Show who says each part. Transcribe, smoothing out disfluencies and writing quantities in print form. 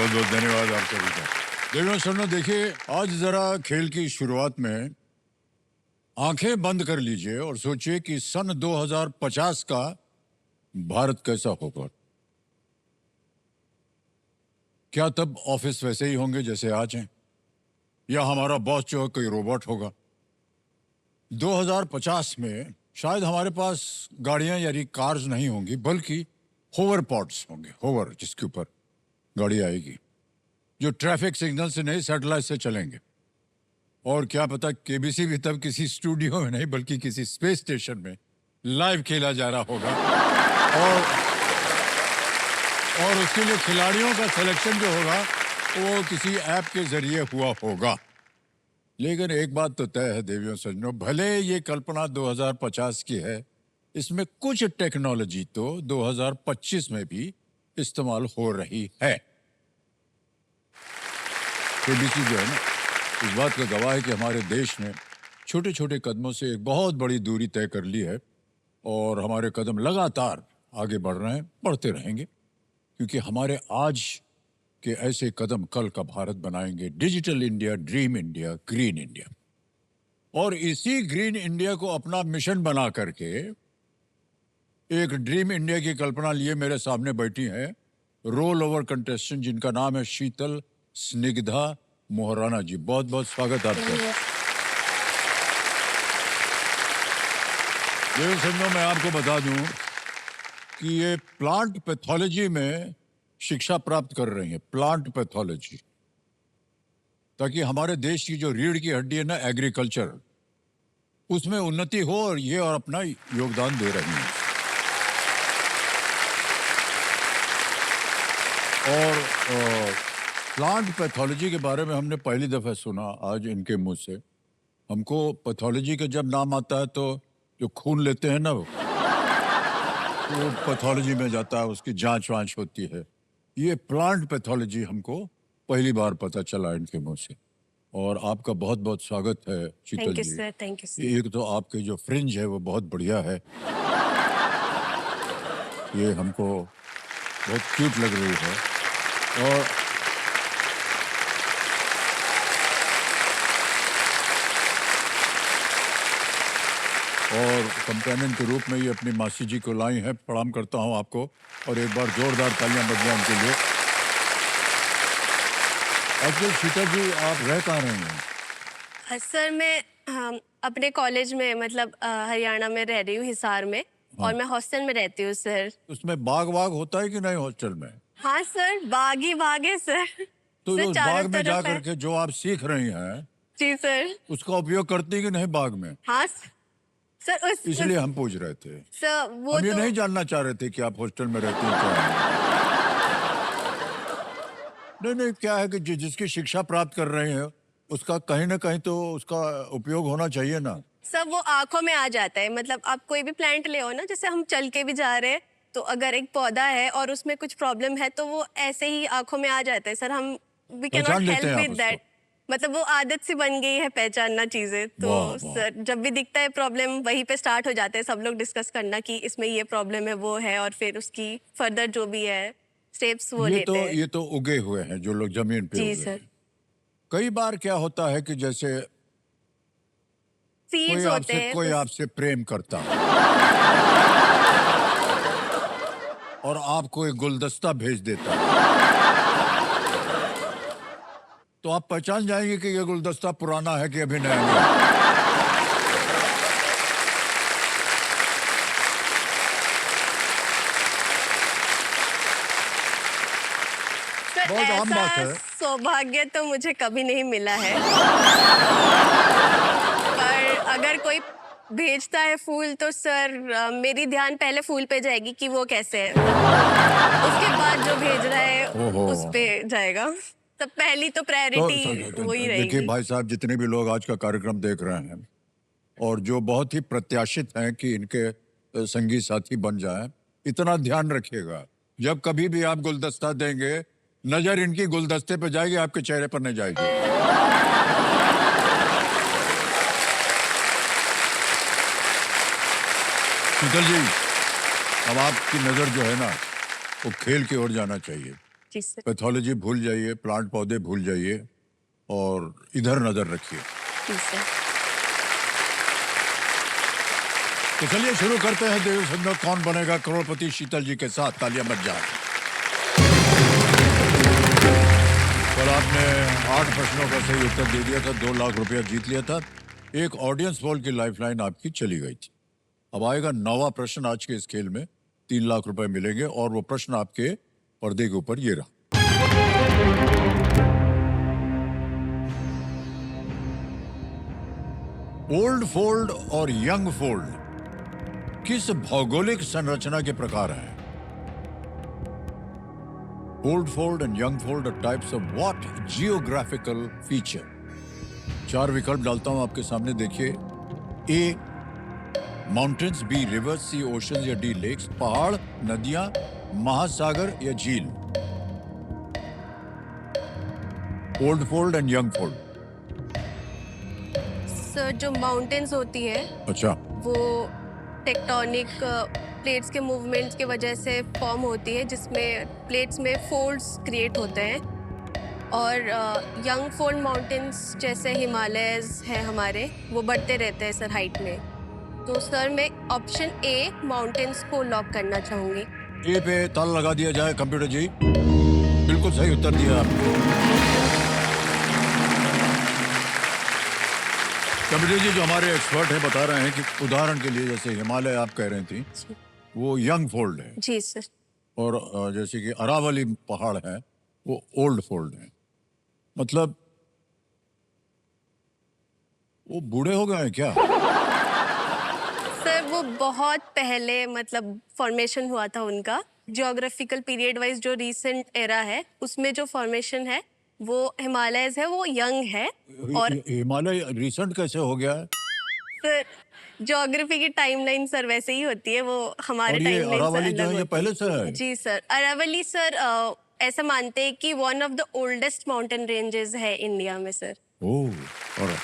Speaker 1: बहुत बहुत धन्यवाद आप सभी का। देवियों सुनो, देखिए आज जरा खेल की शुरुआत में आंखें बंद कर लीजिए और सोचिए कि सन 2050 का भारत कैसा होगा। क्या तब ऑफिस वैसे ही होंगे जैसे आज हैं, या हमारा बॉस जो है कोई रोबोट होगा? 2050 में शायद हमारे पास गाड़ियां यानी कार्स नहीं होंगी, बल्कि होवर पॉड्स होंगे। होवर, जिसके ऊपर गाड़ी आएगी, जो ट्रैफिक सिग्नल से नहीं सैटेलाइट से चलेंगे। और क्या पता केबीसी भी तब किसी स्टूडियो में नहीं बल्कि किसी स्पेस स्टेशन में लाइव खेला जा रहा होगा। और उसके लिए खिलाड़ियों का सिलेक्शन जो होगा वो किसी ऐप के जरिए हुआ होगा। लेकिन एक बात तो तय है देवियों सज्जनों, भले ये कल्पना 2050 की है, इसमें कुछ टेक्नोलॉजी तो 2025 में भी इस्तेमाल हो रही है। केबीसी जो है ना, इस बात का गवाह है कि हमारे देश ने छोटे छोटे कदमों से एक बहुत बड़ी दूरी तय कर ली है, और हमारे कदम लगातार आगे बढ़ रहे हैं, बढ़ते रहेंगे, क्योंकि हमारे आज के ऐसे कदम कल का भारत बनाएंगे। Digital India, dream India, green India. और इसी ग्रीन इंडिया को अपना मिशन बना करके एक ड्रीम इंडिया की कल्पना लिए मेरे सामने बैठी हैं रोल ओवर कंटेस्टेंट, जिनका नाम है शीतल स्निग्धा मोहराना जी। बहुत बहुत स्वागत आपका। ये समझो, मैं आपको बता दूं कि ये प्लांट पैथोलॉजी में शिक्षा प्राप्त कर रही हैं, प्लांट पैथोलॉजी, ताकि हमारे देश की जो रीढ़ की हड्डी है ना, एग्रीकल्चर, उसमें उन्नति हो, और ये और अपना योगदान दे रही हैं। और प्लांट पैथोलॉजी के बारे में हमने पहली दफा सुना आज इनके मुंह से। हमको पैथोलॉजी का जब नाम आता है तो जो खून लेते हैं ना, वो पैथोलॉजी में जाता है, उसकी जांच वांच होती है। ये प्लांट पैथोलॉजी हमको पहली बार पता चला इनके मुंह से। और आपका बहुत बहुत स्वागत है Sheetal ji.
Speaker 2: Sir, thank you sir.
Speaker 1: एक तो आपके जो फ्रिंज है वो बहुत बढ़िया है, ये हमको बहुत क्यूट लग रही है। और कंपेनियन के रूप में ये अपनी मासी जी को लाई है। प्रणाम करता हूं आपको, और एक बार जोरदार तालियां बज जाएं उनके लिए। आजकल शीतल जी आप रह कहाँ रही हैं?
Speaker 2: सर मैं अपने कॉलेज में मतलब हरियाणा में रह रही हूँ, हिसार में। और मैं हॉस्टल में रहती हूँ सर।
Speaker 1: उसमें बाग वाग होता है कि नहीं हॉस्टल में?
Speaker 2: हाँ सर, बाग ही बाग है सर।
Speaker 1: तो
Speaker 2: सर,
Speaker 1: उस
Speaker 2: चारों
Speaker 1: बाग में
Speaker 2: तरफ
Speaker 1: जा
Speaker 2: है।
Speaker 1: करके जो आप सीख रही हैं,
Speaker 2: जी सर।
Speaker 1: उसका उपयोग करती कि नहीं बाग में?
Speaker 2: हाँ सर,
Speaker 1: इसलिए हम पूछ रहे थे।
Speaker 2: सर वो
Speaker 1: हम ये
Speaker 2: तो
Speaker 1: नहीं जानना चाह रहे थे कि आप हॉस्टल में रहती हैं क्या। नहीं नहीं, क्या है कि जिसकी शिक्षा प्राप्त कर रहे हैं उसका कहीं ना कहीं तो उसका उपयोग होना चाहिए ना।
Speaker 2: सब वो आंखों में आ जाता है। मतलब आप कोई भी प्लांट ले आओ ना, जैसे हम चल के भी जा रहे हैं तो अगर एक पौधा है और उसमें कुछ प्रॉब्लम है तो वो ऐसे ही आंखों में आ जाता है सर। हम वी कैन
Speaker 1: पहचान
Speaker 2: नॉट
Speaker 1: लेते हैं
Speaker 2: हेल्प
Speaker 1: आप
Speaker 2: विद
Speaker 1: उसको?
Speaker 2: दैट। मतलब वो आदत सी बन गई है पहचानना चीजें। तो
Speaker 1: वाह वाह।
Speaker 2: सर जब भी दिखता है प्रॉब्लम, वहीं पे स्टार्ट हो जाते हैं सब लोग डिस्कस करना कि इसमें ये प्रॉब्लम है, वो है, और फिर उसकी फर्दर जो भी है स्टेप्स वो लेते हैं।
Speaker 1: ये तो उगे हुए हैं जो लोग जमीन पे
Speaker 2: जी
Speaker 1: उगे
Speaker 2: सर।
Speaker 1: हैं। कई बार क्या होता है कि जैसे
Speaker 2: सीड्स होते हैं
Speaker 1: कोई
Speaker 2: तो
Speaker 1: आपसे प्रेम करता है और आपको एक गुलदस्ता भेज देता है, तो आप पहचान जाएंगे कि ये गुलदस्ता पुराना है कि अभी नया है।
Speaker 2: सर
Speaker 1: बहुत आम बात
Speaker 2: ऐसा
Speaker 1: है।
Speaker 2: सौभाग्य तो मुझे कभी नहीं मिला है। पर अगर कोई भेजता है फूल तो सर मेरी ध्यान पहले फूल पे जाएगी कि वो कैसे है, उसके बाद जो भेज रहा है
Speaker 1: ओहो।
Speaker 2: उस पे जाएगा। तो पहली तो प्रायोरिटी वही
Speaker 1: देखिए
Speaker 2: रहेगी।
Speaker 1: भाई साहब, जितने भी लोग आज का कार्यक्रम देख रहे हैं और जो बहुत ही प्रत्याशित हैं कि इनके संगी साथी बन जाएं, इतना ध्यान रखिएगा, जब कभी भी आप गुलदस्ता देंगे, नजर इनकी गुलदस्ते पे जाएगी, आपके चेहरे पर नहीं जाएगी। शीतल जी, अब आपकी नजर जो है ना, वो खेल की ओर जाना चाहिए।
Speaker 2: जी सर।
Speaker 1: पैथोलॉजी भूल जाइए, प्लांट पौधे भूल जाइए और इधर नजर रखिए।
Speaker 2: जी सर।
Speaker 1: तो चलिए शुरू करते हैं देव संगत कौन बनेगा करोड़पति शीतल जी के साथ। तालियां बज जाए। कल आपने 8 प्रश्नों का सही उत्तर दे दिया था, 2 लाख रुपया जीत लिया था। एक ऑडियंस पोल की लाइफलाइन आपकी चली गई थी। अब आएगा 9वां प्रश्न आज के इस खेल में। 3 लाख रुपए मिलेंगे और वो प्रश्न आपके पर्दे के ऊपर ये रहा। ओल्ड फोल्ड और यंग फोल्ड किस भौगोलिक संरचना के प्रकार हैं? Old fold and young fold are types of what geographical feature? 4 विकल्प डालता हूं आपके सामने, देखिए। A mountains, B rivers, C ocean या डी लेक्स। पहाड़, नदियां, महासागर या झील? Old fold and young fold.
Speaker 2: Sir जो माउंटेन्स होती है
Speaker 1: अच्छा,
Speaker 2: वो टेक्टोनिक प्लेट्स के मूवमेंट्स की वजह से फॉर्म होती है, जिसमें प्लेट्स में फोल्ड्स क्रिएट होते हैं। और यंग फोल्ड माउंटेन्स जैसे हिमालयस है हमारे, वो बढ़ते रहते हैं सर हाइट में। तो सर मैं ऑप्शन ए माउंटेन्स को लॉक करना चाहूँगी।
Speaker 1: ए पे ताला लगा दिया जाए कंप्यूटर जी। बिल्कुल सही उत्तर दिया आपने। कंप्यूटर जी जो हमारे एक्सपर्ट हैं बता रहे हैं कि उदाहरण के लिए जैसे हिमालय आप कह रही थी वो यंग फोल्ड है,
Speaker 2: जी सर।
Speaker 1: और जैसे कि अरावली पहाड़ है वो ओल्ड फोल्ड है। मतलब वो बूढ़े हो गए हैं क्या?
Speaker 2: सर वो बहुत पहले मतलब फॉर्मेशन हुआ था उनका। जियोग्राफिकल पीरियड वाइज जो रीसेंट एरा है उसमें जो फॉर्मेशन है वो हिमालयस है, वो यंग है। और
Speaker 1: हिमालय रिसेंट कैसे हो गया है?
Speaker 2: सर ज्योग्राफी की टाइमलाइन सर वैसे ही होती है, वो हमारे
Speaker 1: और ये
Speaker 2: टाइमलाइन से
Speaker 1: अरावली जो
Speaker 2: अलग
Speaker 1: है ये
Speaker 2: होती
Speaker 1: पहले से है?
Speaker 2: जी सर। अरावली सर ऐसा मानते हैं कि one of the oldest mountain ranges है इंडिया में सर।
Speaker 1: ओह, और